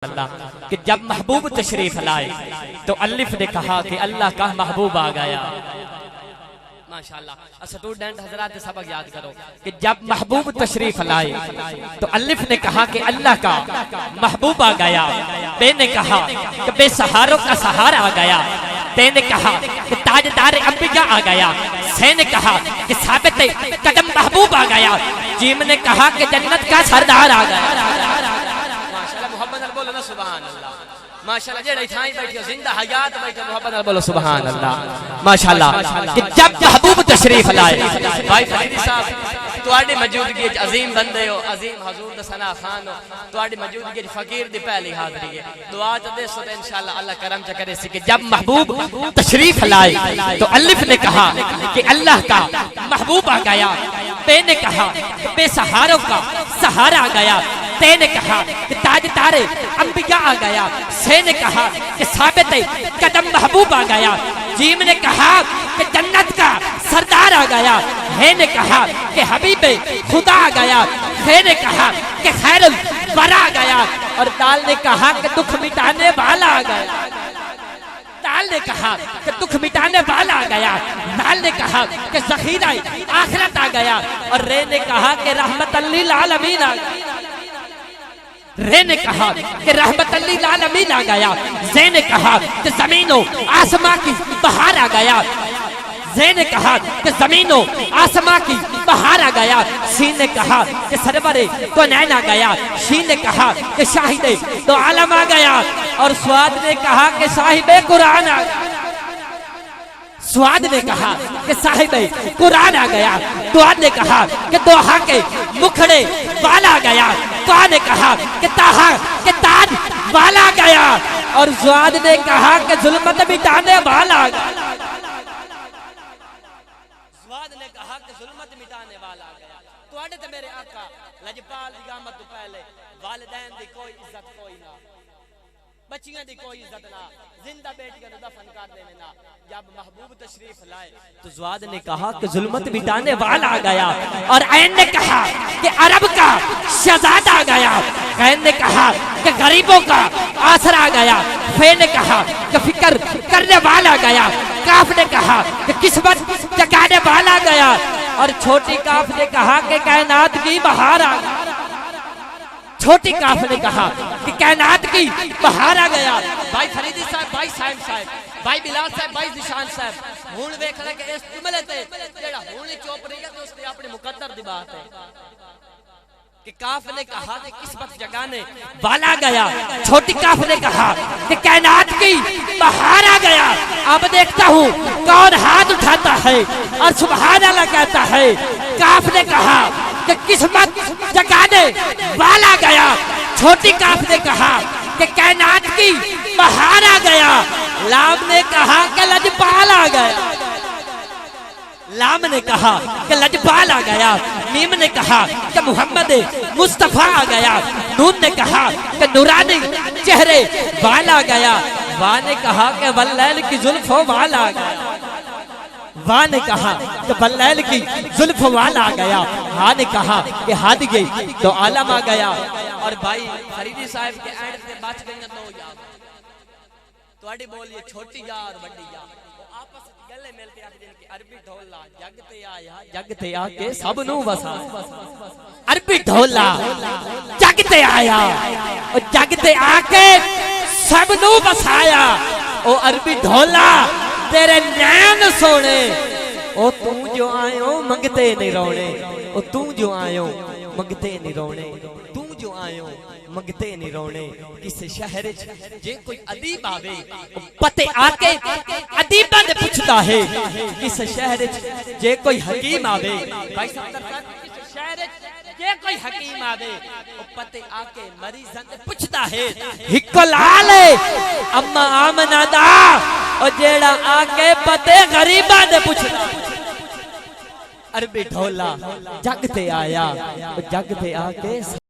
اللہ کہ جب محبوب تشریف لائے تو الف نے کہا کہ اللہ کا محبوب آ گیا۔ ماشاءاللہ اسٹوڈنٹ حضرات سبق یاد کرو کہ جب محبوب تشریف لائے تو الف نے کہا کہ اللہ کا محبوب آ گیا۔ بے نے کہا کہ بے سہاروں کا سہارا آ گیا۔ تے نے کہا کہ تاجدار انبیاء آ گیا۔ سے نے کہا کہ ثابت قدم محبوب آ گیا۔ جیم نے کہا کہ جنت کا سردار آ گیا۔ سبحان اللہ ماشاءاللہ جڑے تھائیں بیٹھے زندہ حیات بیٹھے محبت نال بولو سبحان اللہ ماشاءاللہ کہ جب محبوب تشریف لائے بھائی فریدی صاحب تواڈی موجودگی وچ عظیم بندے ہو، عظیم حضور دا ثنا خان ہو، تواڈی موجودگی وچ فقیر دی پہلی حاضری ہے، دعا تے دے سو تے انشاءاللہ اللہ کرم چ کرے سی کہ جب محبوب تشریف لائے تو الف نے کہا کہ اللہ کا محبوب آ گیا۔ بے نے کہا کہ بے سہاروں کا سہارا آ گیا۔ تے نے کہا کہ تاجدار انبیاء آ گیا۔ سے نے کہا کہ ثابت قدم محبوب آ گیا۔ جیم نے کہا کہ جنت کا سردار آ گیا۔ ہے نے کہا کہ حبیب خدا آ گیا۔ خے نے کہا کہ خیر الورا آ گیا۔ اور دال نے کہا کہ دکھ مٹانے والا آ گیا۔ دال نے کہا کہ دکھ مٹانے والا آ گیا۔ دال نے کہا کہ ذخیرہ آخرت آ گیا۔ اور رے نے کہا کہ رحمت للعالمین آ گیا۔ رے نے کہا کہ رحمت للعالمین آ گیا۔ زے نے کہا کہ زمین و آسمان کی بہار آ گیا۔ زے نے کہا کہ زمین و آسمان کی بہار آ گیا۔ سی نے کہا کہ سرور کونین آ گیا۔ شی نے کہا کہ شاہد دو عالم آ گیا۔ اور سواد نے کہا کہ صاحب قرآن آ گیا۔ سواد نے کہا کہ صاحب قرآن آ گیا۔ دعا نے کہا کہ دوہا کے مکھڑے والا آ گیا۔ دعا نے کہا کہ تاہا کے تاج والا آ گیا۔ اور زواد نے کہا کہ ظلمت مٹانے والا آ گیا۔ زواد نے کہا کہ ظلمت مٹانے والا آ گیا۔ تو آڑے تے میرے آقا لجپال دی قیامت تو پہلے والدین دی کوئی عزت کوئی نہ، بچیاں دی کوئی عزت نہ، زندہ بیٹیاں دفن کر دینے نہ۔ جب محبوب تشریف لائے تو زواد نے کہا کہ ظلمت مٹانے والا آ گیا۔ اور عین نے کہا کہ عرب کا شہزادہ آ گیا۔ غین نے کہا کہ غریبوں کا آسرا آ گیا۔ فے نے کہا کہ فکر کرنے والا آ گیا۔ کاف نے کہا کہ قسمت جگانے والا آ گیا۔ اور چھوٹی کاف نے کہا کہ کائنات کی بہار آ گیا۔ چھوٹی کاف نے کہا کہ کائنات کی بہار آ گیا۔ بھائی فریدی صاحب، بھائی سائم صاحب، بھائی بلال صاحب، بھائی ذیشان صاحب ہون ویکھ لے کہ اس جملے تے جڑا ہون چوپ رہی ہے تو اس نے اپنے مقدر دی بات ہے کہ کاف نے کہا کہ قسمت جگانے والا گیا۔ چھوٹی کاف نے کہا کہ کائنات کی بہار آ گیا۔ اب دیکھتا ہوں کون ہاتھ اٹھاتا ہے اور سبحان اللہ کہتا ہے۔ کاف نے کہا کہ قسمت جگانے والا گیا۔ چھوٹی کاف نے کہا کہ کائنات کی بہار آ گیا۔ لام نے کہا کہ لجپال آ گیا۔ لام نے کہا کہ لجپال آ گیا۔ میم نے کہا کہ محمد مصطفیٰ آ گیا۔ نون نے کہا کہ نورانی چہرے والا آ گیا۔ وا نے کہا کہ واللیل کی زلفوں والا آ گیا۔ وا نے کہا کہ واللیل کی زلفوں والا آ گیا۔ ہاں نے کہا کہ ہادی تو عالم آ گیا۔ اور بھائی فریدی صاحب کے اینڈ سے بچ گئی دو یاد تواڈی بولیے چھوٹی یا اور بڑی یا وہ آپس گلے مل کے آکھدے کہ عربی ڈھولا جگ تے آیا جگ تے آ کے سب نو وسا۔ عربی ڈھولا جگ تے آیا اور جگ تے آ کے سب نو وسایا۔ او عربی ڈھولا تیرے نین سونے، او تو جو آئیو منگتے نہیں رونے، او تو جو آئیو منگتے نہیں رونے، تو جو آئیو منگتے نہیں رونے۔ کس شہر جے کوئی عدیب آوے پتے آکے عدیبہ نے پوچھتا ہے۔ کس شہر جے کوئی حکیم آوے بھائی کس شہر جے کوئی حکیم آوے پتے آکے مریضاں نے پوچھتا ہے۔ ہکو لالے اما آمنہ دا اور جیڑا آکے پتے غریبہ نے پوچھتا ہے۔ عربی ڈھولا جگ تے آیا جگ تے آکے